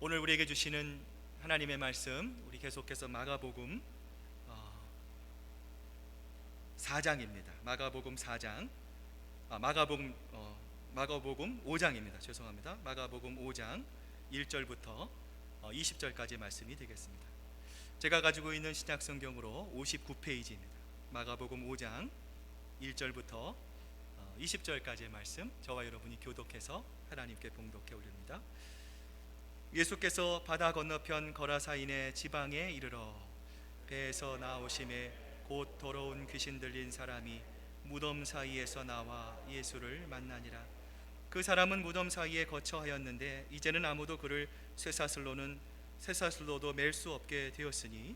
오늘 우리에게 주시는 하나님의 말씀, 우리 계속해서 마가복음 4장입니다. 마가복음 4장, 마가복음 5장입니다. 죄송합니다. 마가복음 5장 1절부터 20절까지 말씀이 되겠습니다. 제가 가지고 있는 신약성경으로 59페이지입니다. 마가복음 5장 1절부터 20절까지의 말씀, 저와 여러분이 교독해서 하나님께 봉독해 올립니다. 예수께서 바다 건너편 거라사인의 지방에 이르러 배에서 나오심에 곧 더러운 귀신 들린 사람이 무덤 사이에서 나와 예수를 만나니라. 그 사람은 무덤 사이에 거처하였는데 이제는 아무도 그를 쇠사슬로도 맬 수 없게 되었으니,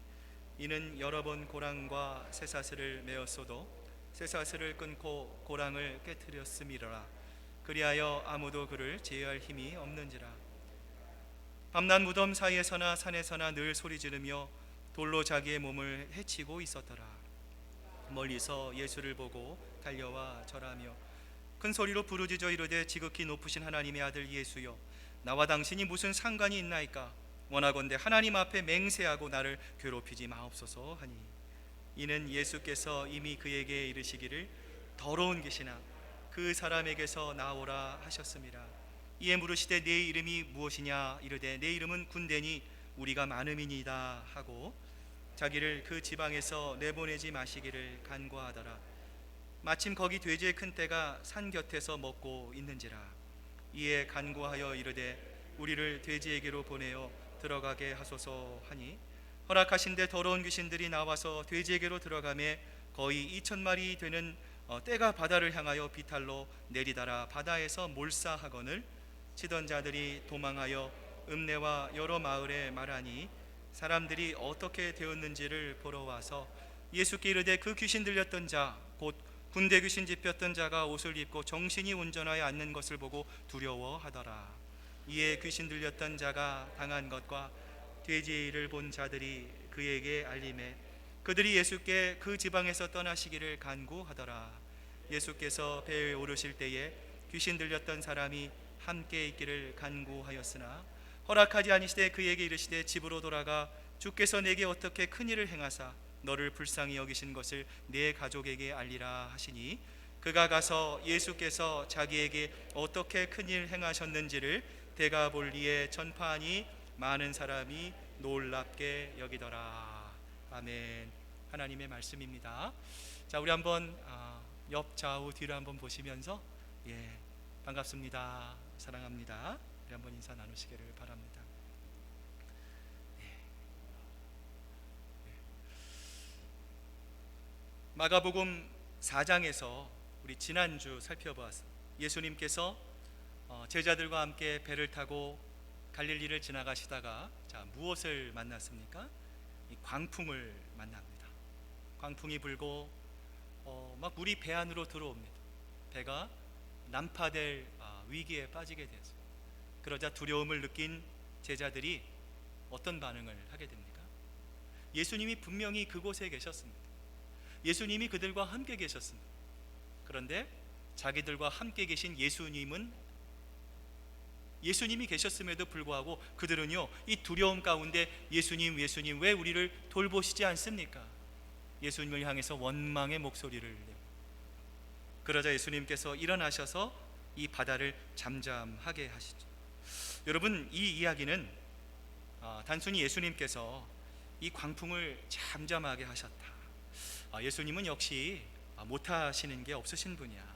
이는 여러 번 고랑과 쇠사슬을 메었어도 쇠사슬을 끊고 고랑을 깨뜨렸음이라. 그리하여 아무도 그를 제어할 힘이 없는지라. 밤낮 무덤 사이에서나 산에서나 늘 소리 지르며 돌로 자기의 몸을 해치고 있었더라. 멀리서 예수를 보고 달려와 절하며 큰 소리로 부르짖어 이르되, 지극히 높으신 하나님의 아들 예수여, 나와 당신이 무슨 상관이 있나이까? 원하건대 하나님 앞에 맹세하고 나를 괴롭히지 마옵소서 하니, 이는 예수께서 이미 그에게 이르시기를 더러운 귀신아 그 사람에게서 나오라 하셨음이라. 이에 물으시되 네 이름이 무엇이냐? 이르되 내 이름은 군대니 우리가 많음이니이다 하고 자기를 그 지방에서 내보내지 마시기를 간구하더라. 마침 거기 돼지의 큰 떼가 산 곁에서 먹고 있는지라. 이에 간구하여 이르되 우리를 돼지에게로 보내어 들어가게 하소서 하니, 허락하신데 더러운 귀신들이 나와서 돼지에게로 들어가매 거의 2,000마리 되는 떼가 바다를 향하여 비탈로 내리다라 바다에서 몰사하거늘 치던 자들이 도망하여 읍내와 여러 마을에 말하니, 사람들이 어떻게 되었는지를 보러 와서 예수께 이르되 그 귀신 들렸던 자 곧 군대 귀신 잡혔던 자가 옷을 입고 정신이 온전하여 앉는 것을 보고 두려워하더라. 이에 귀신 들렸던 자가 당한 것과 돼지의 일을 본 자들이 그에게 알림해 그들이 예수께 그 지방에서 떠나시기를 간구하더라. 예수께서 배에 오르실 때에 귀신 들렸던 사람이 함께 있기를 간구하였으나 허락하지 아니시되 그에게 이르시되 집으로 돌아가 주께서 내게 어떻게 큰 일을 행하사 너를 불쌍히 여기신 것을 네 가족에게 알리라 하시니, 그가 가서 예수께서 자기에게 어떻게 큰 일 행하셨는지를 데가볼리에 전파하니 많은 사람이 놀랍게 여기더라. 아멘. 하나님의 말씀입니다. 자, 우리 한번 옆 좌우 뒤를 한번 보시면서 반갑습니다, 사랑합니다, 우리 한번 인사 나누시기를 바랍니다. 마가복음 4장에서 우리 지난주 살펴보았습니다. 예수님께서 제자들과 함께 배를 타고 갈릴리를 지나가시다가 무엇을 만났습니까? 이 광풍을 만납니다. 광풍이 불고 막 물이 배 안으로 들어옵니다. 배가 난파될 위기에 빠지게 되었습니다. 그러자 두려움을 느낀 제자들이 어떤 반응을 하게 됩니까? 예수님이 분명히 그곳에 계셨습니다. 예수님이 그들과 함께 계셨습니다. 그런데 자기들과 함께 계신 예수님이 계셨음에도 불구하고 그들은요, 이 두려움 가운데 예수님 왜 우리를 돌보시지 않습니까? 예수님을 향해서 원망의 목소리를 내고, 그러자 예수님께서 일어나셔서 이 바다를 잠잠하게 하시죠. 여러분, 이 이야기는 단순히 예수님께서 이 광풍을 잠잠하게 하셨다, 예수님은 역시 못하시는 게 없으신 분이야,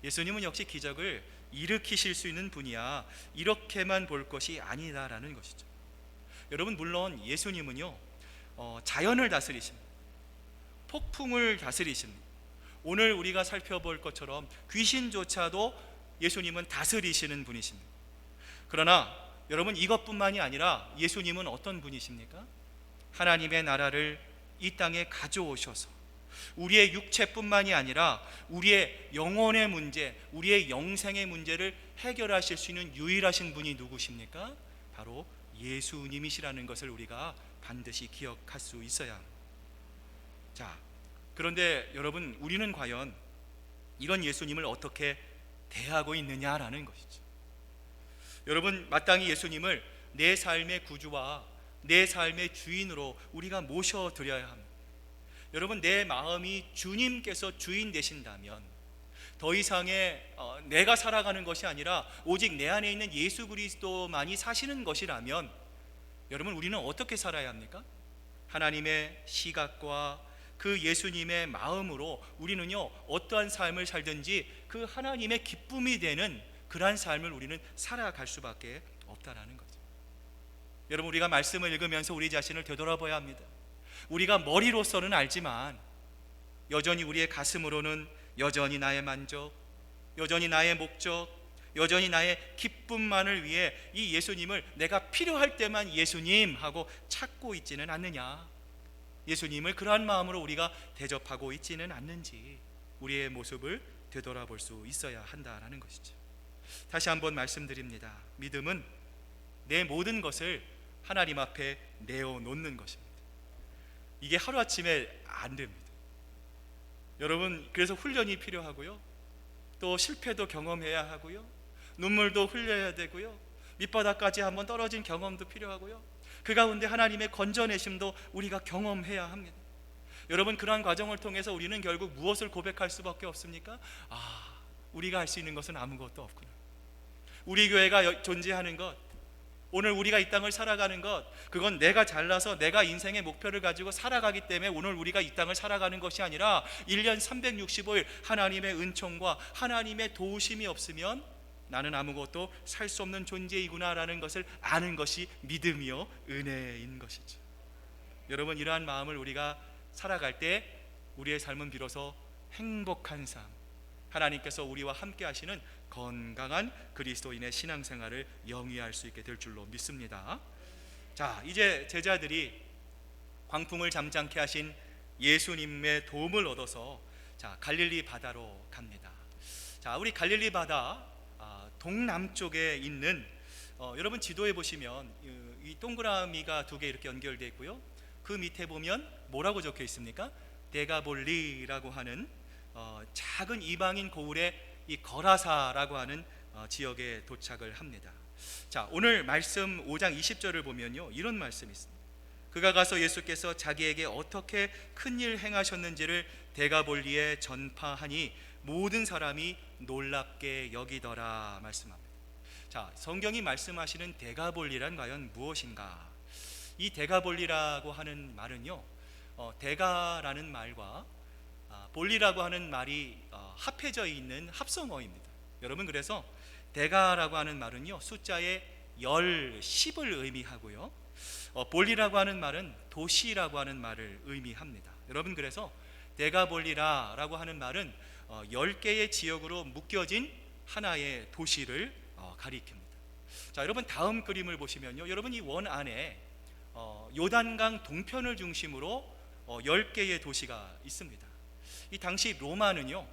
예수님은 역시 기적을 일으키실 수 있는 분이야, 이렇게만 볼 것이 아니다라는 것이죠. 여러분, 물론 예수님은요 자연을 다스리십니다. 폭풍을 다스리십니다. 오늘 우리가 살펴볼 것처럼 귀신조차도 예수님은 다스리시는 분이십니다. 그러나 여러분, 이것뿐만이 아니라 예수님은 어떤 분이십니까? 하나님의 나라를 이 땅에 가져오셔서 우리의 육체뿐만이 아니라 우리의 영혼의 문제, 우리의 영생의 문제를 해결하실 수 있는 유일하신 분이 누구십니까? 바로 예수님이시라는 것을 우리가 반드시 기억할 수 있어야 합니다. 자, 그런데 여러분, 우리는 과연 이런 예수님을 어떻게 대하고 있느냐라는 것이죠. 여러분, 마땅히 예수님을 내 삶의 구주와 내 삶의 주인으로 우리가 모셔드려야 합니다. 여러분, 내 마음이 주님께서 주인 되신다면 더 이상의 내가 살아가는 것이 아니라 오직 내 안에 있는 예수 그리스도만이 사시는 것이라면 여러분, 우리는 어떻게 살아야 합니까? 하나님의 시각과 그 예수님의 마음으로 우리는요, 어떠한 삶을 살든지 그 하나님의 기쁨이 되는 그러한 삶을 우리는 살아갈 수밖에 없다라는 거죠. 여러분, 우리가 말씀을 읽으면서 우리 자신을 되돌아봐야 합니다. 우리가 머리로서는 알지만 여전히 우리의 가슴으로는 여전히 나의 만족, 여전히 나의 목적, 여전히 나의 기쁨만을 위해 이 예수님을 내가 필요할 때만 예수님 하고 찾고 있지는 않느냐, 예수님을 그러한 마음으로 우리가 대접하고 있지는 않는지 우리의 모습을 되돌아볼 수 있어야 한다라는 것이죠. 다시 한번 말씀드립니다. 믿음은 내 모든 것을 하나님 앞에 내어놓는 것입니다. 이게 하루아침에 안 됩니다. 여러분, 그래서 훈련이 필요하고요, 또 실패도 경험해야 하고요, 눈물도 흘려야 되고요, 밑바닥까지 한번 떨어진 경험도 필요하고요, 그 가운데 하나님의 건져내심도 우리가 경험해야 합니다. 여러분, 그러한 과정을 통해서 우리는 결국 무엇을 고백할 수밖에 없습니까? 우리가 할 수 있는 것은 아무것도 없구나. 우리 교회가 존재하는 것, 오늘 우리가 이 땅을 살아가는 것, 그건 내가 잘나서 내가 인생의 목표를 가지고 살아가기 때문에 오늘 우리가 이 땅을 살아가는 것이 아니라 1년 365일 하나님의 은총과 하나님의 도우심이 없으면 나는 아무것도 살 수 없는 존재이구나라는 것을 아는 것이 믿음이요 은혜인 것이죠. 여러분, 이러한 마음을 우리가 살아갈 때 우리의 삶은 비로소 행복한 삶, 하나님께서 우리와 함께 하시는 건강한 그리스도인의 신앙생활을 영위할 수 있게 될 줄로 믿습니다. 자, 이제 제자들이 광풍을 잠잠케 하신 예수님의 도움을 얻어서 갈릴리 바다로 갑니다. 자, 우리 갈릴리 바다 동남쪽에 있는 여러분, 지도에 보시면 이 동그라미가 두 개 이렇게 연결되어 있고요, 그 밑에 보면 뭐라고 적혀 있습니까? 데가볼리라고 하는 작은 이방인 고을의 이 거라사라고 하는 지역에 도착을 합니다. 자, 오늘 말씀 5장 20절을 보면요, 이런 말씀이 있습니다. 그가 가서 예수께서 자기에게 어떻게 큰일 행하셨는지를 데가볼리에 전파하니 모든 사람이 놀랍게 여기더라 말씀합니다. 자, 성경이 말씀하시는 데가볼리란 과연 무엇인가? 이 데가볼리라고 하는 말은요, 데가라는 말과 볼리라고 하는 말이 합해져 있는 합성어입니다. 여러분, 그래서 데가라고 하는 말은요, 숫자의 10을 의미하고요, 볼리라고 하는 말은 도시라고 하는 말을 의미합니다. 여러분, 그래서 데가볼리라라고 하는 말은 10개의 지역으로 묶여진 하나의 도시를 가리킵니다. 자, 여러분, 다음 그림을 보시면요, 여러분, 이 원 안에 요단강 동편을 중심으로 10개의 도시가 있습니다. 이 당시 로마는요,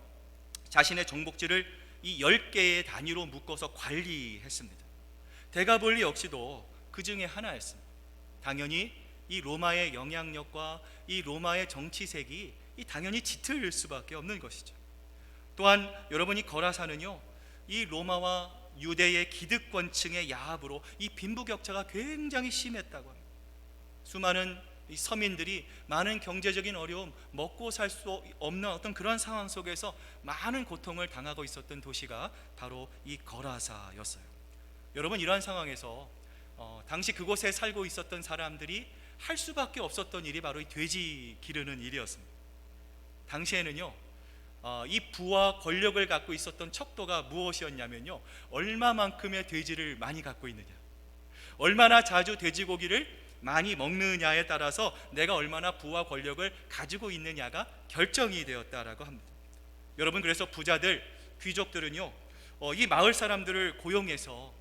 자신의 정복지를 이 10개의 단위로 묶어서 관리했습니다. 데가볼리 역시도 그 중에 하나였습니다. 당연히 이 로마의 영향력과 이 로마의 정치색이 당연히 짙을 수밖에 없는 것이죠. 또한 여러분이 거라사는요, 이 로마와 유대의 기득권층의 야합으로 이 빈부격차가 굉장히 심했다고 합니다. 수많은 이 서민들이 많은 경제적인 어려움, 먹고 살 수 없는 어떤 그런 상황 속에서 많은 고통을 당하고 있었던 도시가 바로 이 거라사였어요. 여러분, 이러한 상황에서 당시 그곳에 살고 있었던 사람들이 할 수밖에 없었던 일이 바로 이 돼지 기르는 일이었습니다. 당시에는요, 이 부와 권력을 갖고 있었던 척도가 무엇이었냐면요, 얼마만큼의 돼지를 많이 갖고 있느냐, 얼마나 자주 돼지고기를 많이 먹느냐에 따라서 내가 얼마나 부와 권력을 가지고 있느냐가 결정이 되었다라고 합니다. 여러분, 그래서 부자들, 귀족들은요, 이 마을 사람들을 고용해서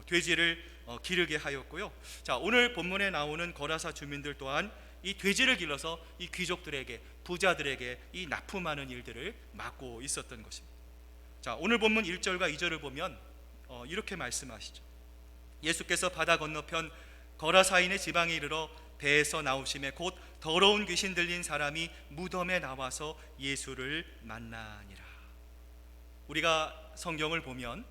돼지를 기르게 하였고요. 자, 오늘 본문에 나오는 거라사 주민들 또한 이 돼지를 길러서 이 귀족들에게, 부자들에게 이 납품하는 일들을 맡고 있었던 것입니다. 자, 오늘 본문 1절과 2절을 보면 이렇게 말씀하시죠. 예수께서 바다 건너편 거라사인의 지방에 이르러 배에서 나오심에 곧 더러운 귀신 들린 사람이 무덤에 나와서 예수를 만나니라. 우리가 성경을 보면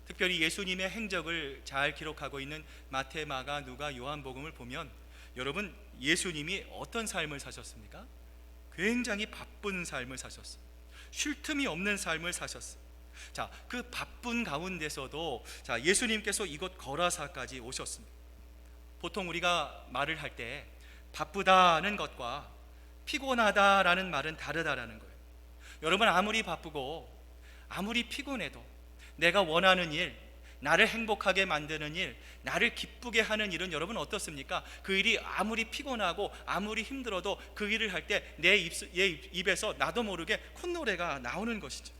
특별히 예수님의 행적을 잘 기록하고 있는 마태, 마가, 누가, 요한복음을 보면 여러분, 예수님이 어떤 삶을 사셨습니까? 굉장히 바쁜 삶을 사셨어요. 쉴 틈이 없는 삶을 사셨어요. 자, 그 바쁜 가운데서도 예수님께서 이곳 거라사까지 오셨습니다. 보통 우리가 말을 할 때 바쁘다는 것과 피곤하다라는 말은 다르다라는 거예요. 여러분, 아무리 바쁘고 아무리 피곤해도 내가 원하는 일, 나를 행복하게 만드는 일, 나를 기쁘게 하는 일은 여러분 어떻습니까? 그 일이 아무리 피곤하고 아무리 힘들어도 그 일을 할 때 내 입에서 나도 모르게 콧노래가 나오는 것이죠.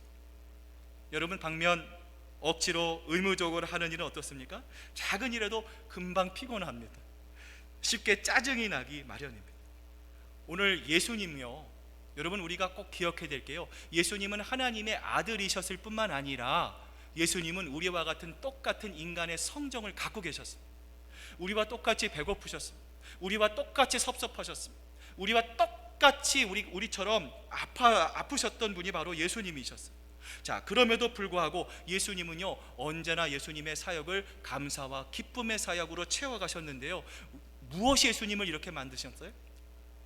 여러분, 반면 억지로 의무적으로 하는 일은 어떻습니까? 작은 일에도 금방 피곤합니다. 쉽게 짜증이 나기 마련입니다. 오늘 예수님요, 여러분 우리가 꼭 기억해야 될 게요, 예수님은 하나님의 아들이셨을 뿐만 아니라 예수님은 우리와 같은 똑같은 인간의 성정을 갖고 계셨습니다. 우리와 똑같이 배고프셨습니다. 우리와 똑같이 섭섭하셨습니다. 우리와 똑같이 우리처럼 아프셨던 분이 바로 예수님이셨습니다. 자, 그럼에도 불구하고 예수님은요, 언제나 예수님의 사역을 감사와 기쁨의 사역으로 채워가셨는데요, 무엇이 예수님을 이렇게 만드셨어요?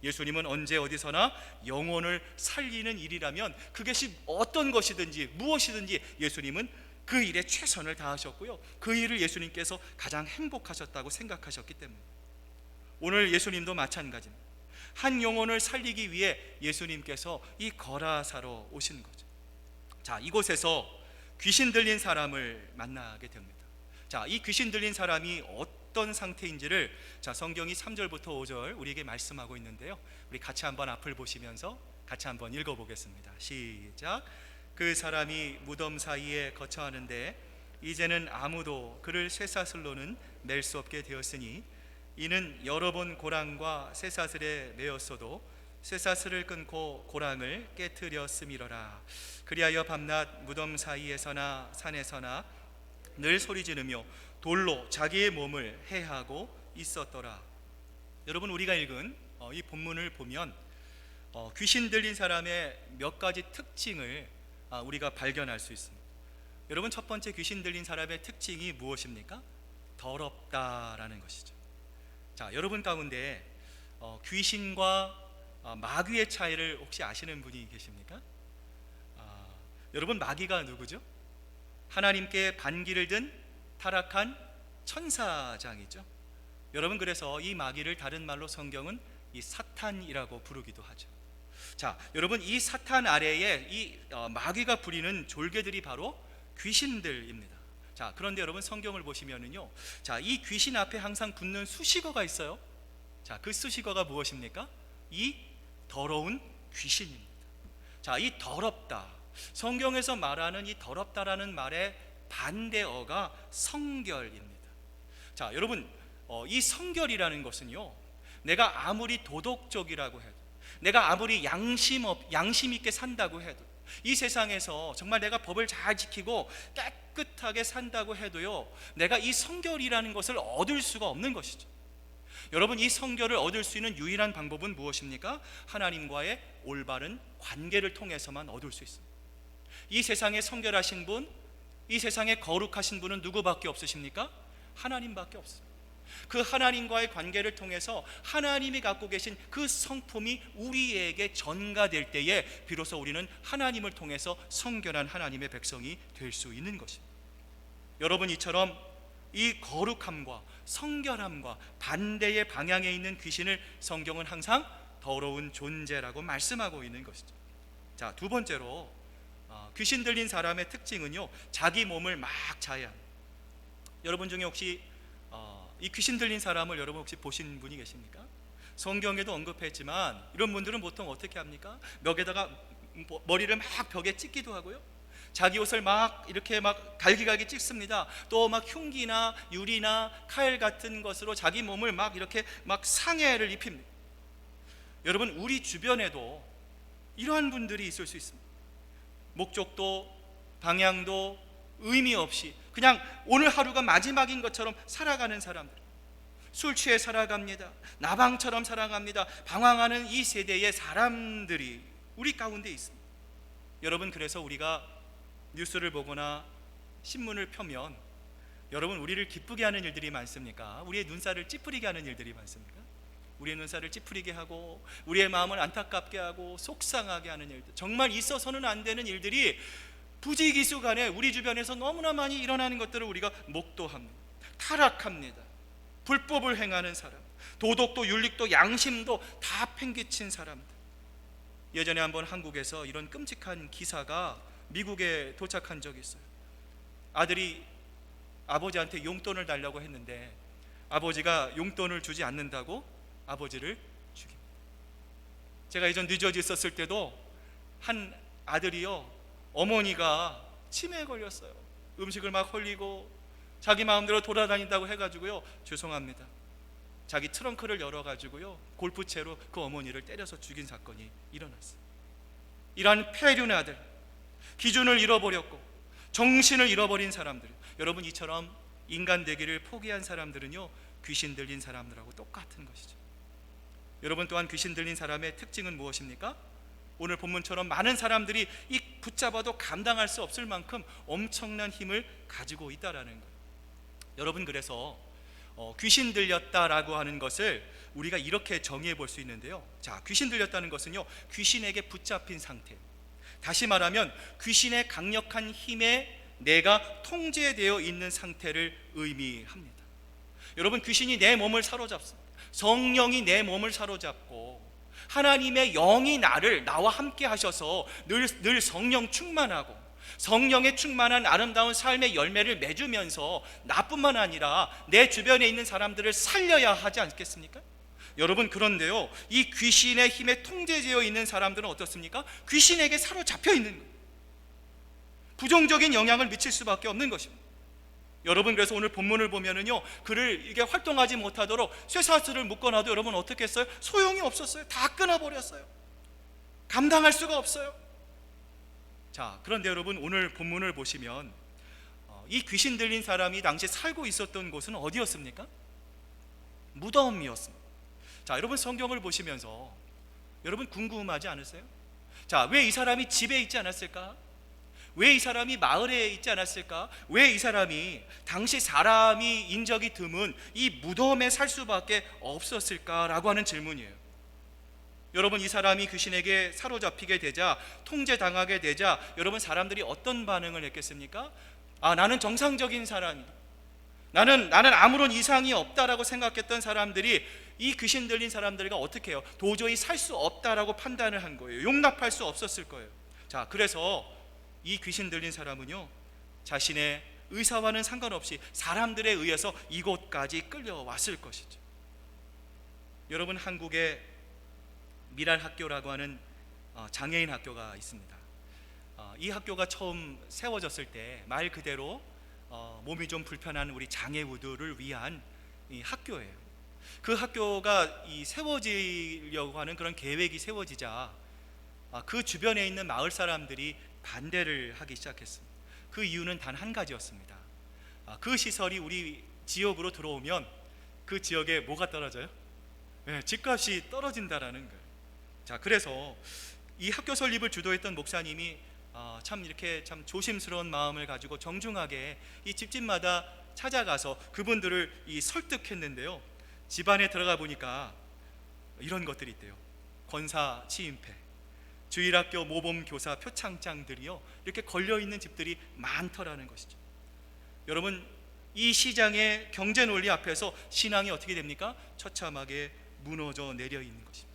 예수님은 언제 어디서나 영혼을 살리는 일이라면 그것이 어떤 것이든지 무엇이든지 예수님은 그 일에 최선을 다하셨고요, 그 일을 예수님께서 가장 행복하셨다고 생각하셨기 때문에 오늘 예수님도 마찬가지입니다. 한 영혼을 살리기 위해 예수님께서 이 거라사로 오신 거죠. 자, 이곳에서 귀신 들린 사람을 만나게 됩니다. 자, 이 귀신 들린 사람이 어떤 상태인지를 성경이 3절부터 5절 우리에게 말씀하고 있는데요, 우리 같이 한번 앞을 보시면서 같이 한번 읽어보겠습니다. 시작. 그 사람이 무덤 사이에 거처하는데 이제는 아무도 그를 쇠사슬로는 낼 수 없게 되었으니 이는 여러 번 고랑과 쇠사슬에 매었어도 쇠사슬을 끊고 고랑을 깨트렸음이러라. 그리하여 밤낮 무덤 사이에서나 산에서나 늘 소리 지르며 돌로 자기의 몸을 해하고 있었더라. 여러분, 우리가 읽은 이 본문을 보면 귀신 들린 사람의 몇 가지 특징을 우리가 발견할 수 있습니다. 여러분, 첫 번째 귀신 들린 사람의 특징이 무엇입니까? 더럽다라는 것이죠. 자, 여러분 가운데 귀신과 마귀의 차이를 혹시 아시는 분이 계십니까? 여러분, 마귀가 누구죠? 하나님께 반기를 든 타락한 천사장이죠. 여러분, 그래서 이 마귀를 다른 말로 성경은 이 사탄이라고 부르기도 하죠. 자, 여러분, 이 사탄 아래에 이 마귀가 부리는 졸개들이 바로 귀신들입니다. 자, 그런데 여러분, 성경을 보시면은요, 자, 이 귀신 앞에 항상 붙는 수식어가 있어요. 자, 그 수식어가 무엇입니까? 이 더러운 귀신입니다. 자, 이 더럽다, 성경에서 말하는 이 더럽다라는 말의 반대어가 성결입니다. 자, 여러분, 이 성결이라는 것은요, 내가 아무리 도덕적이라고 해도, 내가 아무리 양심 있게 산다고 해도, 이 세상에서 정말 내가 법을 잘 지키고 깨끗하게 산다고 해도요, 내가 이 성결이라는 것을 얻을 수가 없는 것이죠. 여러분, 이 성결을 얻을 수 있는 유일한 방법은 무엇입니까? 하나님과의 올바른 관계를 통해서만 얻을 수 있습니다. 이 세상에 성결하신 분, 이 세상에 거룩하신 분은 누구밖에 없으십니까? 하나님밖에 없습니다. 그 하나님과의 관계를 통해서 하나님이 갖고 계신 그 성품이 우리에게 전가될 때에 비로소 우리는 하나님을 통해서 성결한 하나님의 백성이 될 수 있는 것입니다. 여러분, 이처럼 이 거룩함과 성결함과 반대의 방향에 있는 귀신을 성경은 항상 더러운 존재라고 말씀하고 있는 것이죠. 자, 두 번째로 귀신 들린 사람의 특징은요, 자기 몸을 막 자해합니다. 여러분 중에 혹시 이 귀신 들린 사람을 여러분 혹시 보신 분이 계십니까? 성경에도 언급했지만 이런 분들은 보통 어떻게 합니까? 벽에다가 머리를 막 벽에 찍기도 하고요, 자기 옷을 막 이렇게 막 갈기갈기 찍습니다. 또 막 흉기나 유리나 칼 같은 것으로 자기 몸을 막 이렇게 막 상해를 입힙니다. 여러분, 우리 주변에도 이러한 분들이 있을 수 있습니다. 목적도 방향도 의미 없이 그냥 오늘 하루가 마지막인 것처럼 살아가는 사람들, 술 취해 살아갑니다. 나방처럼 살아갑니다. 방황하는 이 세대의 사람들이 우리 가운데 있습니다. 여러분, 그래서 우리가 뉴스를 보거나 신문을 펴면 여러분 우리를 기쁘게 하는 일들이 많습니까? 우리의 눈살을 찌푸리게 하는 일들이 많습니까? 우리의 눈살을 찌푸리게 하고 우리의 마음을 안타깝게 하고 속상하게 하는 일들, 정말 있어서는 안 되는 일들이 부지기수간에 우리 주변에서 너무나 많이 일어나는 것들을 우리가 목도합니다. 타락합니다. 불법을 행하는 사람, 도덕도 윤리도 양심도 다 팽개친 사람들. 예전에 한번 한국에서 이런 끔찍한 기사가 미국에 도착한 적이 있어요. 아들이 아버지한테 용돈을 달라고 했는데 아버지가 용돈을 주지 않는다고 아버지를 죽입니다. 제가 예전 뉴저지 있었을 때도 한 아들이요, 어머니가 치매에 걸렸어요. 음식을 막 흘리고 자기 마음대로 돌아다닌다고 해가지고요, 죄송합니다, 자기 트렁크를 열어가지고요 골프채로 그 어머니를 때려서 죽인 사건이 일어났어요. 이러한 폐륜의 아들, 기준을 잃어버렸고 정신을 잃어버린 사람들, 여러분 이처럼 인간 되기를 포기한 사람들은요 귀신 들린 사람들하고 똑같은 것이죠. 여러분 또한 귀신 들린 사람의 특징은 무엇입니까? 오늘 본문처럼 많은 사람들이 이 붙잡아도 감당할 수 없을 만큼 엄청난 힘을 가지고 있다라는 거예요. 여러분, 그래서 귀신 들렸다라고 하는 것을 우리가 이렇게 정의해 볼 수 있는데요. 자, 귀신 들렸다는 것은요, 귀신에게 붙잡힌 상태, 다시 말하면 귀신의 강력한 힘에 내가 통제되어 있는 상태를 의미합니다. 여러분, 귀신이 내 몸을 사로잡습니다. 성령이 내 몸을 사로잡고 하나님의 영이 나와 함께 하셔서 늘 성령 충만하고 성령에 충만한 아름다운 삶의 열매를 맺으면서 나뿐만 아니라 내 주변에 있는 사람들을 살려야 하지 않겠습니까? 여러분, 그런데요, 이 귀신의 힘에 통제되어 있는 사람들은 어떻습니까? 귀신에게 사로잡혀 있는 거예요. 부정적인 영향을 미칠 수밖에 없는 것입니다. 여러분, 그래서 오늘 본문을 보면은요, 그를 이게 활동하지 못하도록 쇠사슬을 묶어놔도 여러분 어떻게 했어요? 소용이 없었어요. 다 끊어버렸어요. 감당할 수가 없어요. 자, 그런데 여러분, 오늘 본문을 보시면 이 귀신 들린 사람이 당시 살고 있었던 곳은 어디였습니까? 무덤이었습니다. 자, 여러분, 성경을 보시면서 여러분 궁금하지 않으세요? 자, 왜 이 사람이 집에 있지 않았을까? 왜 이 사람이 마을에 있지 않았을까? 왜 이 사람이 당시 사람이 인적이 드문 이 무덤에 살 수밖에 없었을까라고 하는 질문이에요. 여러분, 이 사람이 귀신에게 사로잡히게 되자, 통제당하게 되자 여러분, 사람들이 어떤 반응을 했겠습니까? 아, 나는 정상적인 사람이다, 나는 아무런 이상이 없다라고 생각했던 사람들이 이 귀신 들린 사람들과 어떻게 해요? 도저히 살 수 없다라고 판단을 한 거예요. 용납할 수 없었을 거예요. 자, 그래서 이 귀신 들린 사람은요, 자신의 의사와는 상관없이 사람들에 의해서 이곳까지 끌려왔을 것이죠. 여러분, 한국에 미랄학교라고 하는 장애인 학교가 있습니다. 이 학교가 처음 세워졌을 때 말 그대로 몸이 좀 불편한 우리 장애우들을 위한 이 학교예요. 그 학교가 세워지려고 하는 그런 계획이 세워지자 그 주변에 있는 마을 사람들이 반대를 하기 시작했습니다. 그 이유는 단 한 가지였습니다. 그 시설이 우리 지역으로 들어오면 그 지역에 뭐가 떨어져요? 네, 집값이 떨어진다라는 거예요. 자, 그래서 이 학교 설립을 주도했던 목사님이 참 이렇게 참 조심스러운 마음을 가지고 정중하게 이 집집마다 찾아가서 그분들을 설득했는데요, 집안에 들어가 보니까 이런 것들이 있대요. 권사 치임패, 주일학교 모범교사 표창장들이요 이렇게 걸려있는 집들이 많더라는 것이죠. 여러분, 이 시장의 경제 논리 앞에서 신앙이 어떻게 됩니까? 처참하게 무너져 내려 있는 것입니다.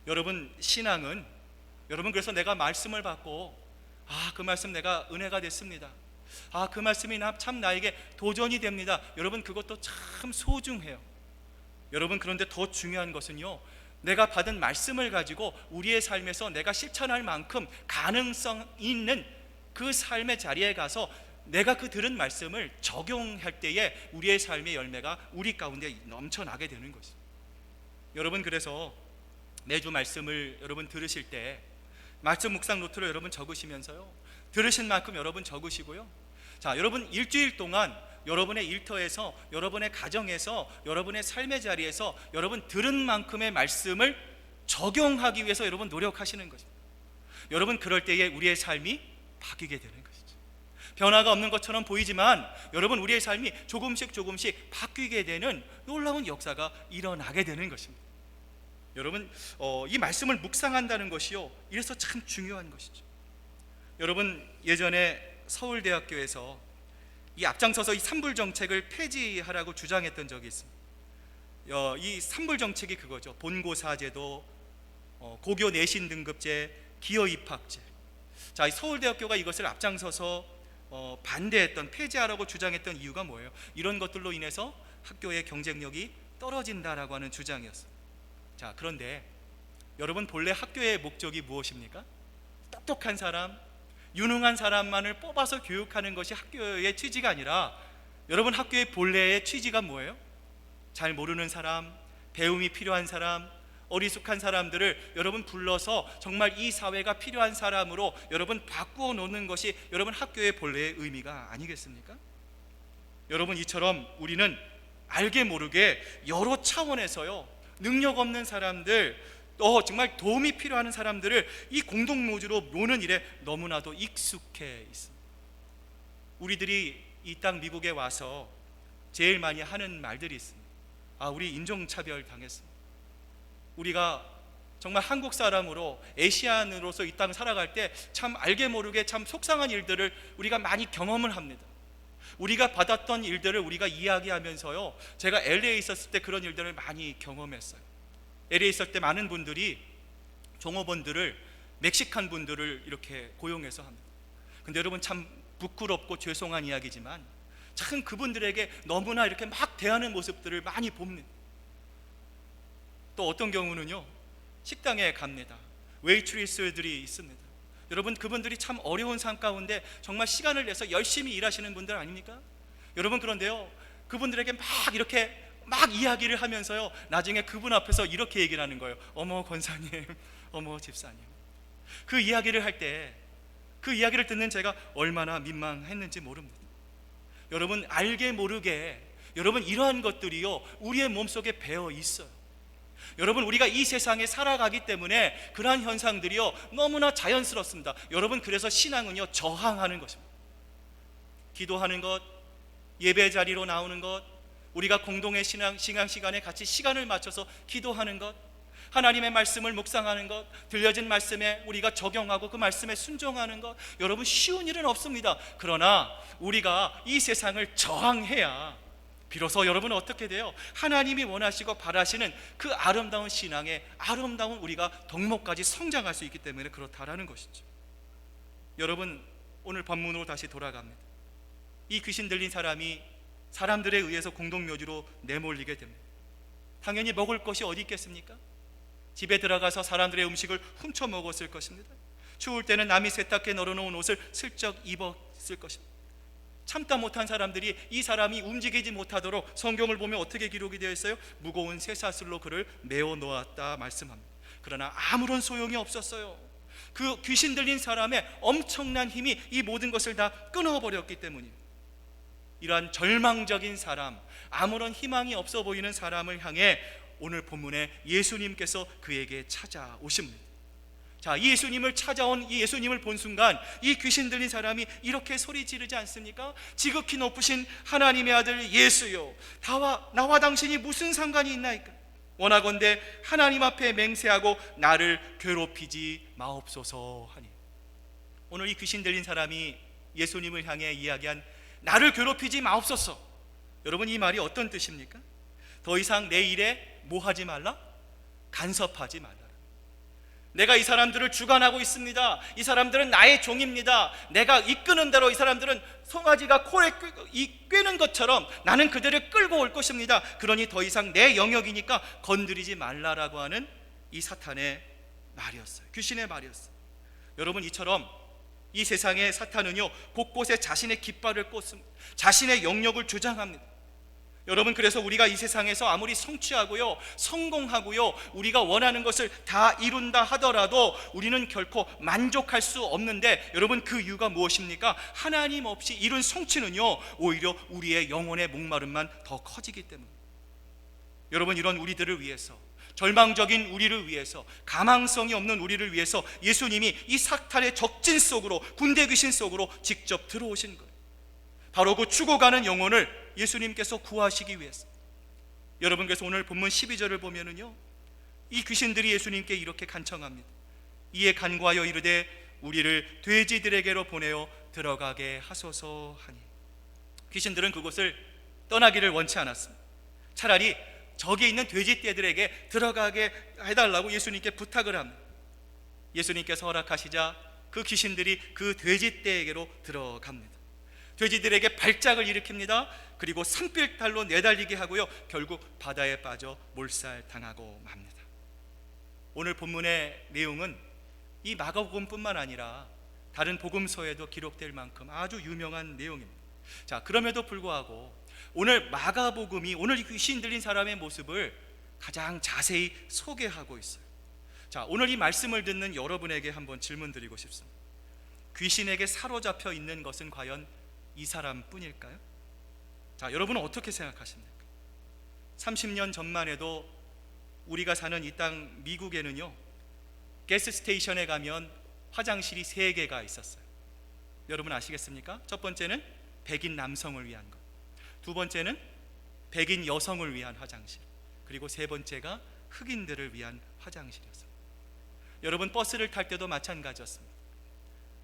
여러분, 신앙은 여러분, 그래서 내가 말씀을 받고 그 말씀 내가 은혜가 됐습니다, 그 말씀이 참 나에게 도전이 됩니다, 여러분, 그것도 참 소중해요. 여러분, 그런데 더 중요한 것은요, 내가 받은 말씀을 가지고 우리의 삶에서 내가 실천할 만큼 가능성 있는 그 삶의 자리에 가서 내가 그 들은 말씀을 적용할 때에 우리의 삶의 열매가 우리 가운데 넘쳐나게 되는 것이죠. 여러분, 그래서 매주 말씀을 여러분 들으실 때 말씀 묵상 노트로 여러분 적으시면서요, 들으신 만큼 여러분 적으시고요, 자, 여러분 일주일 동안 여러분의 일터에서, 여러분의 가정에서, 여러분의 삶의 자리에서 여러분 들은 만큼의 말씀을 적용하기 위해서 여러분 노력하시는 것입니다. 여러분, 그럴 때에 우리의 삶이 바뀌게 되는 것이죠. 변화가 없는 것처럼 보이지만 여러분, 우리의 삶이 조금씩 바뀌게 되는 놀라운 역사가 일어나게 되는 것입니다. 여러분, 이 말씀을 묵상한다는 것이요, 이래서 참 중요한 것이죠. 여러분, 예전에 서울대학교에서 이 앞장서서 이 산불 정책을 폐지하라고 주장했던 적이 있습니다. 이 산불 정책이 그거죠. 본고사제도, 고교 내신 등급제, 기여 입학제. 자, 이 서울대학교가 이것을 앞장서서 반대했던, 폐지하라고 주장했던 이유가 뭐예요? 이런 것들로 인해서 학교의 경쟁력이 떨어진다라고 하는 주장이었어요. 자, 그런데 여러분, 본래 학교의 목적이 무엇입니까? 똑똑한 사람, 유능한 사람만을 뽑아서 교육하는 것이 학교의 취지가 아니라, 여러분, 학교의 본래의 취지가 뭐예요? 잘 모르는 사람, 배움이 필요한 사람, 어리숙한 사람들을 여러분 불러서 정말 이 사회가 필요한 사람으로 여러분 바꾸어 놓는 것이 여러분 학교의 본래의 의미가 아니겠습니까? 여러분, 이처럼 우리는 알게 모르게 여러 차원에서요, 능력 없는 사람들, 또 정말 도움이 필요한 사람들을 이 공동묘지로 모는 일에 너무나도 익숙해 있습니다. 우리들이 이 땅 미국에 와서 제일 많이 하는 말들이 있습니다. 우리 인종차별 당했습니다. 우리가 정말 한국 사람으로, 아시안으로서 이 땅 살아갈 때 참 알게 모르게 참 속상한 일들을 우리가 많이 경험을 합니다. 우리가 받았던 일들을 우리가 이야기하면서요, 제가 LA에 있었을 때 그런 일들을 많이 경험했어요. LA에 있을 때 많은 분들이 종업원들을, 멕시칸 분들을 이렇게 고용해서 합니다. 근데 여러분, 참 부끄럽고 죄송한 이야기지만 참 그분들에게 너무나 이렇게 막 대하는 모습들을 많이 봅니다. 또 어떤 경우는요, 식당에 갑니다. 웨이트리스들이 있습니다. 여러분, 그분들이 참 어려운 삶 가운데 정말 시간을 내서 열심히 일하시는 분들 아닙니까? 여러분, 그런데요, 그분들에게 막 이렇게 막 이야기를 하면서요, 나중에 그분 앞에서 이렇게 얘기를 하는 거예요. 어머 권사님, 어머 집사님. 그 이야기를 할 때, 그 이야기를 듣는 제가 얼마나 민망했는지 모릅니다. 여러분, 알게 모르게 여러분, 이러한 것들이요, 우리의 몸속에 배어 있어요. 여러분, 우리가 이 세상에 살아가기 때문에 그러한 현상들이요, 너무나 자연스럽습니다. 여러분, 그래서 신앙은요, 저항하는 것입니다. 기도하는 것, 예배 자리로 나오는 것, 우리가 공동의 신앙 시간에 같이 시간을 맞춰서 기도하는 것, 하나님의 말씀을 묵상하는 것, 들려진 말씀에 우리가 적용하고 그 말씀에 순종하는 것, 여러분, 쉬운 일은 없습니다. 그러나 우리가 이 세상을 저항해야 비로소 여러분 어떻게 돼요? 하나님이 원하시고 바라시는 그 아름다운 신앙의 아름다운 우리가 덕목까지 성장할 수 있기 때문에 그렇다라는 것이죠. 여러분, 오늘 본문으로 다시 돌아갑니다. 이 귀신 들린 사람이 사람들에 의해서 공동묘지로 내몰리게 됩니다. 당연히 먹을 것이 어디 있겠습니까? 집에 들어가서 사람들의 음식을 훔쳐 먹었을 것입니다. 추울 때는 남이 세탁해 널어놓은 옷을 슬쩍 입었을 것입니다. 참다 못한 사람들이 이 사람이 움직이지 못하도록 성경을 보면 어떻게 기록이 되어 있어요? 무거운 쇠사슬로 그를 메어 놓았다 말씀합니다. 그러나 아무런 소용이 없었어요. 그 귀신 들린 사람의 엄청난 힘이 이 모든 것을 다 끊어버렸기 때문입니다. 이러한 절망적인 사람, 아무런 희망이 없어 보이는 사람을 향해 오늘 본문에 예수님께서 그에게 찾아오십니다. 자, 이 예수님을 찾아온 이 예수님을 본 순간 이 귀신 들린 사람이 이렇게 소리 지르지 않습니까? 지극히 높으신 하나님의 아들 예수요, 나와 당신이 무슨 상관이 있나이까? 원하건대 하나님 앞에 맹세하고 나를 괴롭히지 마옵소서 하니. 오늘 이 귀신 들린 사람이 예수님을 향해 이야기한 나를 괴롭히지 마옵소서, 여러분, 이 말이 어떤 뜻입니까? 더 이상 내 일에 뭐 하지 말라? 간섭하지 말라. 내가 이 사람들을 주관하고 있습니다. 이 사람들은 나의 종입니다. 내가 이끄는 대로 이 사람들은 송아지가 코에 꿰는 것처럼 나는 그들을 끌고 올 것입니다. 그러니 더 이상 내 영역이니까 건드리지 말라라고 하는 이 사탄의 말이었어요. 귀신의 말이었어요. 여러분, 이처럼 이 세상의 사탄은요, 곳곳에 자신의 깃발을 꽂습니다. 자신의 영역을 주장합니다. 여러분, 그래서 우리가 이 세상에서 아무리 성취하고요, 성공하고요, 우리가 원하는 것을 다 이룬다 하더라도 우리는 결코 만족할 수 없는데, 여러분, 그 이유가 무엇입니까? 하나님 없이 이룬 성취는요, 오히려 우리의 영혼의 목마름만 더 커지기 때문입니다. 여러분, 이런 우리들을 위해서, 절망적인 우리를 위해서, 가망성이 없는 우리를 위해서 예수님이 이 사탄의 적진 속으로, 군대 귀신 속으로 직접 들어오신 거예요. 바로 그 죽어가는 영혼을 예수님께서 구하시기 위해서. 여러분께서 오늘 본문 12절을 보면은요, 이 귀신들이 예수님께 이렇게 간청합니다. 이에 간구하여 이르되 우리를 돼지들에게로 보내어 들어가게 하소서 하니. 귀신들은 그곳을 떠나기를 원치 않았습니다. 차라리 저기 있는 돼지떼들에게 들어가게 해달라고 예수님께 부탁을 합니다. 예수님께서 허락하시자 그 귀신들이 그 돼지떼에게로 들어갑니다. 돼지들에게 발작을 일으킵니다. 그리고 산빌탈로 내달리게 하고요, 결국 바다에 빠져 몰살당하고 맙니다. 오늘 본문의 내용은 이 마가복음뿐만 아니라 다른 복음서에도 기록될 만큼 아주 유명한 내용입니다. 자, 그럼에도 불구하고 오늘 마가복음이 오늘 귀신 들린 사람의 모습을 가장 자세히 소개하고 있어요. 자, 오늘 이 말씀을 듣는 여러분에게 한번 질문 드리고 싶습니다. 귀신에게 사로잡혀 있는 것은 과연 이 사람뿐일까요? 자, 여러분은 어떻게 생각하십니까? 30년 전만 해도 우리가 사는 이 땅 미국에는요, 가스 스테이션에 가면 화장실이 3개가 있었어요. 여러분 아시겠습니까? 첫 번째는 백인 남성을 위한 것, 두 번째는 백인 여성을 위한 화장실, 그리고 세 번째가 흑인들을 위한 화장실이었습니다. 여러분 버스를 탈 때도 마찬가지였습니다.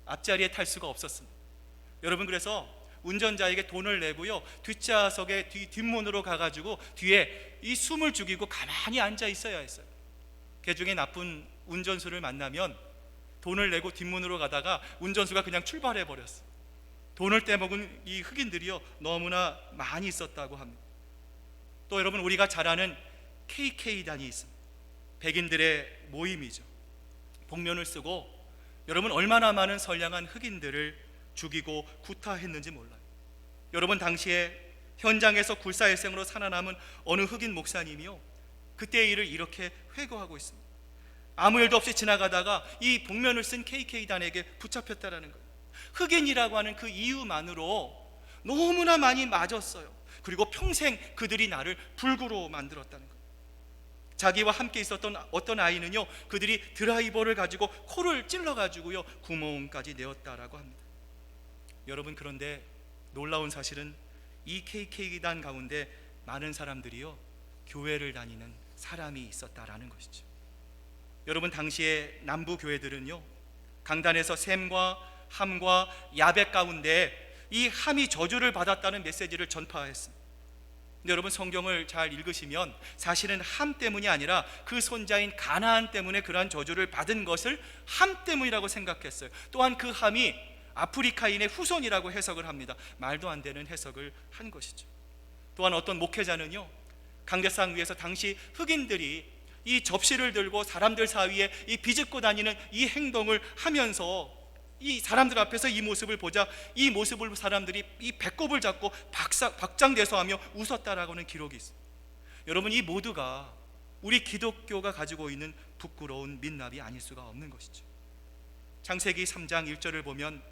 앞자리에 탈 수가 없었습니다. 여러분 그래서 운전자에게 돈을 내고요, 뒷좌석에 뒷문으로 가가지고 뒤에 이 숨을 죽이고 가만히 앉아 있어야 했어요. 개중에 나쁜 운전수를 만나면 돈을 내고 뒷문으로 가다가 운전수가 그냥 출발해 버렸어요. 돈을 떼먹은 이 흑인들이요, 너무나 많이 있었다고 합니다. 또 여러분, 우리가 잘 아는 KK단이 있습니다. 백인들의 모임이죠. 복면을 쓰고 여러분 얼마나 많은 선량한 흑인들을 죽이고 구타했는지 몰라요. 여러분, 당시에 현장에서 굴사일생으로 살아남은 어느 흑인 목사님이요, 그때의 일을 이렇게 회고하고 있습니다. 아무 일도 없이 지나가다가 이 복면을 쓴 KK단에게 붙잡혔다라는 거예요. 흑인이라고 하는 그 이유만으로 너무나 많이 맞았어요. 그리고 평생 그들이 나를 불구로 만들었다는 거예요. 자기와 함께 있었던 어떤 아이는요, 그들이 드라이버를 가지고 코를 찔러가지고요, 구멍까지 내었다라고 합니다. 여러분, 그런데 놀라운 사실은 이 KK단 가운데 많은 사람들이요, 교회를 다니는 사람이 있었다라는 것이죠. 여러분, 당시에 남부 교회들은요, 강단에서 셈과 함과 야벳 가운데 이 함이 저주를 받았다는 메시지를 전파했습니다. 근데 여러분, 성경을 잘 읽으시면 사실은 함 때문이 아니라 그 손자인 가나안 때문에 그러한 저주를 받은 것을 함 때문이라고 생각했어요. 또한 그 함이 아프리카인의 후손이라고 해석을 합니다. 말도 안 되는 해석을 한 것이죠. 또한 어떤 목회자는요, 강대상 위에서 당시 흑인들이 이 접시를 들고 사람들 사이에 이 비집고 다니는 이 행동을 하면서 이 사람들 앞에서 이 모습을 보자 이 모습을 사람들이 이 배꼽을 잡고 박장대소하며 웃었다라고는 기록이 있습니다. 여러분, 이 모두가 우리 기독교가 가지고 있는 부끄러운 민낯이 아닐 수가 없는 것이죠. 창세기 3장 1절을 보면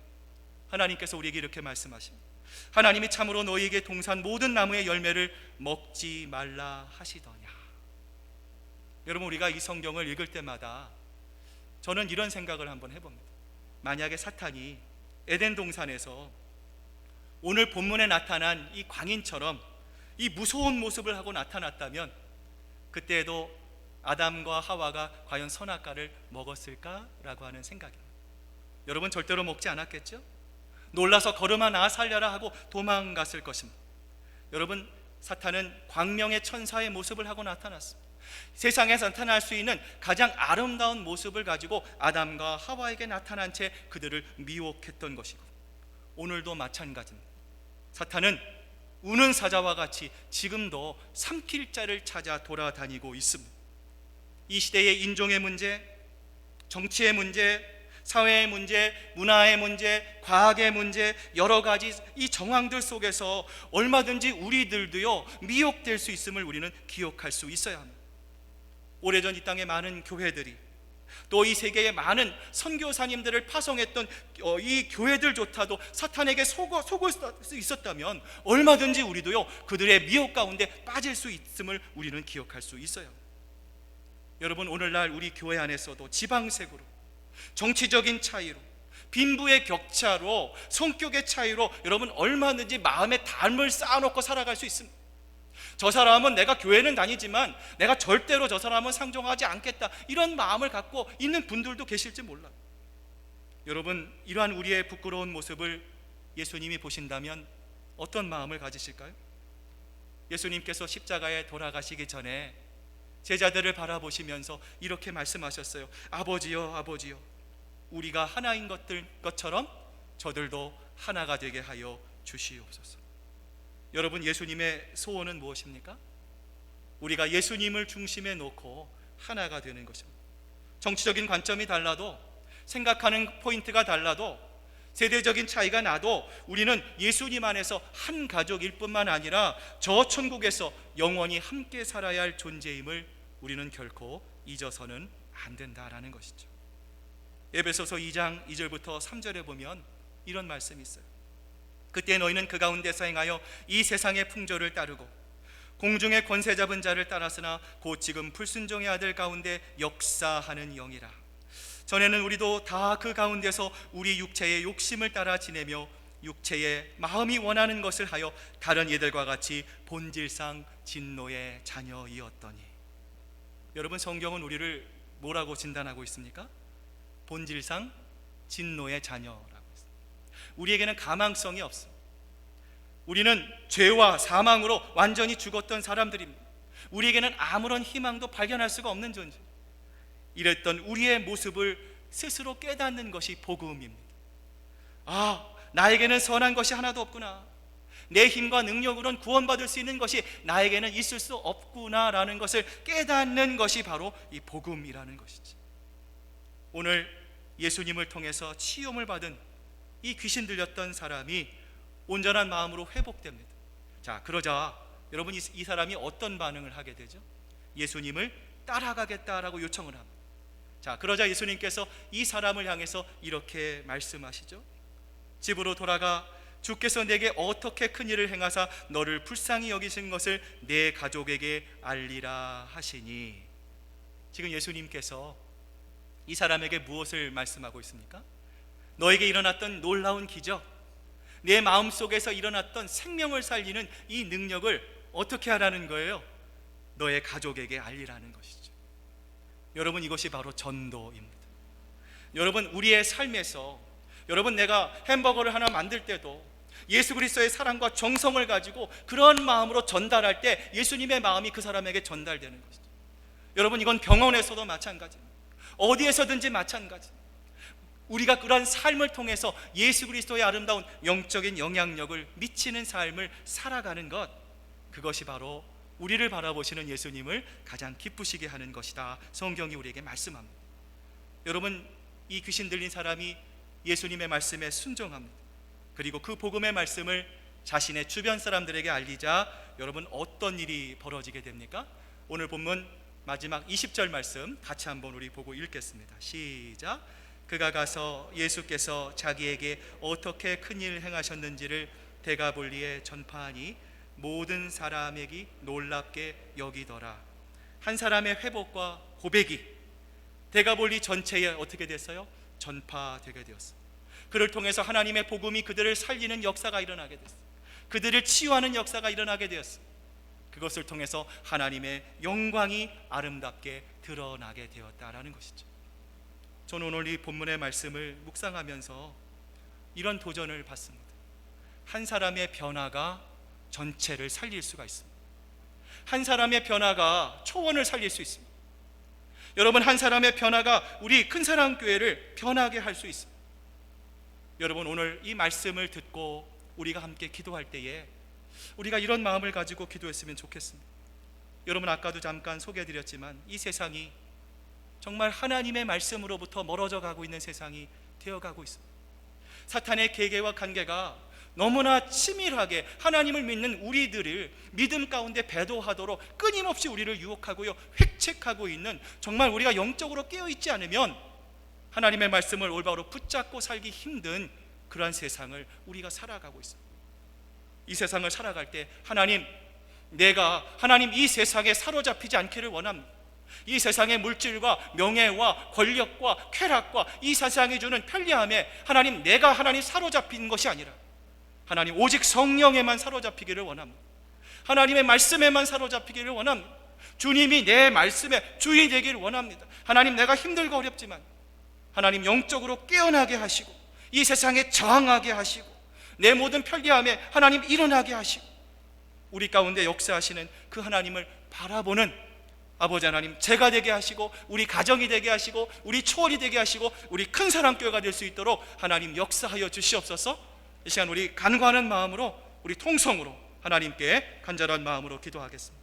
하나님께서 우리에게 이렇게 말씀하십니다. 하나님이 참으로 너희에게 동산 모든 나무의 열매를 먹지 말라 하시더냐. 여러분, 우리가 이 성경을 읽을 때마다 저는 이런 생각을 한번 해봅니다. 만약에 사탄이 에덴 동산에서 오늘 본문에 나타난 이 광인처럼 이 무서운 모습을 하고 나타났다면 그때에도 아담과 하와가 과연 선악과를 먹었을까라고 하는 생각입니다. 여러분, 절대로 먹지 않았겠죠? 놀라서 걸음아 나 살려라 하고 도망갔을 것입니다. 여러분, 사탄은 광명의 천사의 모습을 하고 나타났습니다. 세상에서 나타날 수 있는 가장 아름다운 모습을 가지고 아담과 하와에게 나타난 채 그들을 미혹했던 것이고, 오늘도 마찬가지입니다. 사탄은 우는 사자와 같이 지금도 삼킬 자를 찾아 돌아다니고 있습니다. 이 시대의 인종의 문제, 정치의 문제, 사회의 문제, 문화의 문제, 과학의 문제, 여러 가지 이 정황들 속에서 얼마든지 우리들도요 미혹될 수 있음을 우리는 기억할 수 있어야 합니다. 오래전 이 땅의 많은 교회들이, 또 이 세계의 많은 선교사님들을 파송했던 이 교회들조차도 사탄에게 속을 수 있었다면 얼마든지 우리도요 그들의 미혹 가운데 빠질 수 있음을 우리는 기억할 수 있어요. 여러분, 오늘날 우리 교회 안에서도 지방색으로, 정치적인 차이로, 빈부의 격차로, 성격의 차이로 여러분 얼마든지 마음에 담을 쌓아놓고 살아갈 수 있습니다. 저 사람은 내가 교회는 다니지만 내가 절대로 저 사람은 상종하지 않겠다, 이런 마음을 갖고 있는 분들도 계실지 몰라요. 여러분, 이러한 우리의 부끄러운 모습을 예수님이 보신다면 어떤 마음을 가지실까요? 예수님께서 십자가에 돌아가시기 전에 제자들을 바라보시면서 이렇게 말씀하셨어요. 아버지여, 아버지여, 우리가 하나인 것처럼 저들도 하나가 되게 하여 주시옵소서. 여러분, 예수님의 소원은 무엇입니까? 우리가 예수님을 중심에 놓고 하나가 되는 것입니다. 정치적인 관점이 달라도, 생각하는 포인트가 달라도, 세대적인 차이가 나도 우리는 예수님 안에서 한 가족일 뿐만 아니라 저 천국에서 영원히 함께 살아야 할 존재임을 우리는 결코 잊어서는 안 된다라는 것이죠. 에베소서 2장 2절부터 3절에 보면 이런 말씀이 있어요. 그때 너희는 그 가운데서 행하여 이 세상의 풍조를 따르고 공중의 권세 잡은 자를 따랐으나 곧 지금 불순종의 아들 가운데 역사하는 영이라. 전에는 우리도 다 그 가운데서 우리 육체의 욕심을 따라 지내며 육체의 마음이 원하는 것을 하여 다른 이들과 같이 본질상 진노의 자녀이었더니. 여러분, 성경은 우리를 뭐라고 진단하고 있습니까? 본질상 진노의 자녀라고 했습니다. 우리에게는 가망성이 없습니다. 우리는 죄와 사망으로 완전히 죽었던 사람들입니다. 우리에게는 아무런 희망도 발견할 수가 없는 존재. 이랬던 우리의 모습을 스스로 깨닫는 것이 복음입니다. 아, 나에게는 선한 것이 하나도 없구나, 내 힘과 능력으로는 구원받을 수 있는 것이 나에게는 있을 수 없구나라는 것을 깨닫는 것이 바로 이 복음이라는 것이지. 오늘 예수님을 통해서 치유를 받은 이 귀신 들렸던 사람이 온전한 마음으로 회복됩니다. 자, 그러자 여러분, 이 사람이 어떤 반응을 하게 되죠? 예수님을 따라가겠다라고 요청을 합니다. 자, 그러자 예수님께서 이 사람을 향해서 이렇게 말씀하시죠. 집으로 돌아가 주께서 내게 어떻게 큰 일을 행하사 너를 불쌍히 여기신 것을 내 가족에게 알리라 하시니. 지금 예수님께서 이 사람에게 무엇을 말씀하고 있습니까? 너에게 일어났던 놀라운 기적, 내 마음속에서 일어났던 생명을 살리는 이 능력을 어떻게 하라는 거예요? 너의 가족에게 알리라는 것이죠. 여러분, 이것이 바로 전도입니다. 여러분, 우리의 삶에서, 여러분, 내가 햄버거를 하나 만들 때도 예수 그리스도의 사랑과 정성을 가지고 그런 마음으로 전달할 때 예수님의 마음이 그 사람에게 전달되는 것이죠. 여러분, 이건 병원에서도 마찬가지입니다. 어디에서든지 마찬가지입니다. 우리가 그런 삶을 통해서 예수 그리스도의 아름다운 영적인 영향력을 미치는 삶을 살아가는 것, 그것이 바로 우리를 바라보시는 예수님을 가장 기쁘시게 하는 것이다, 성경이 우리에게 말씀합니다. 여러분, 이 귀신 들린 사람이 예수님의 말씀에 순종합니다. 그리고 그 복음의 말씀을 자신의 주변 사람들에게 알리자 여러분, 어떤 일이 벌어지게 됩니까? 오늘 본문 마지막 20절 말씀 같이 한번 우리 보고 읽겠습니다. 시작. 그가 가서 예수께서 자기에게 어떻게 큰일 행하셨는지를 데가볼리에 전파하니 모든 사람에게 놀랍게 여기더라. 한 사람의 회복과 고백이 데가볼리 전체에 어떻게 됐어요? 전파되게 되었어요. 그를 통해서 하나님의 복음이 그들을 살리는 역사가 일어나게 됐어요. 그들을 치유하는 역사가 일어나게 되었어요. 그것을 통해서 하나님의 영광이 아름답게 드러나게 되었다라는 것이죠. 저는 오늘 이 본문의 말씀을 묵상하면서 이런 도전을 받습니다. 한 사람의 변화가 전체를 살릴 수가 있습니다. 한 사람의 변화가 초원을 살릴 수 있습니다. 여러분, 한 사람의 변화가 우리 큰사랑교회를 변하게 할 수 있습니다. 여러분, 오늘 이 말씀을 듣고 우리가 함께 기도할 때에 우리가 이런 마음을 가지고 기도했으면 좋겠습니다. 여러분, 아까도 잠깐 소개해드렸지만 이 세상이 정말 하나님의 말씀으로부터 멀어져 가고 있는 세상이 되어가고 있습니다. 사탄의 계계와 관계가 너무나 치밀하게 하나님을 믿는 우리들을 믿음 가운데 배도하도록 끊임없이 우리를 유혹하고요, 획책하고 있는, 정말 우리가 영적으로 깨어있지 않으면 하나님의 말씀을 올바로 붙잡고 살기 힘든 그러한 세상을 우리가 살아가고 있습니다. 이 세상을 살아갈 때 하나님, 내가 하나님 이 세상에 사로잡히지 않기를 원합니다. 이 세상의 물질과 명예와 권력과 쾌락과 이 세상이 주는 편리함에 하나님, 내가 하나님 사로잡힌 것이 아니라 하나님 오직 성령에만 사로잡히기를 원합니다. 하나님의 말씀에만 사로잡히기를 원합니다. 주님이 내 말씀의 주인이 되기를 원합니다. 하나님, 내가 힘들고 어렵지만 하나님 영적으로 깨어나게 하시고 이 세상에 저항하게 하시고 내 모든 편리함에 하나님 일어나게 하시고 우리 가운데 역사하시는 그 하나님을 바라보는 아버지 하나님, 제가 되게 하시고 우리 가정이 되게 하시고 우리 초월이 되게 하시고 우리 큰 사랑교회가 될 수 있도록 하나님 역사하여 주시옵소서. 이 시간 우리 간구하는 마음으로, 우리 통성으로 하나님께 간절한 마음으로 기도하겠습니다.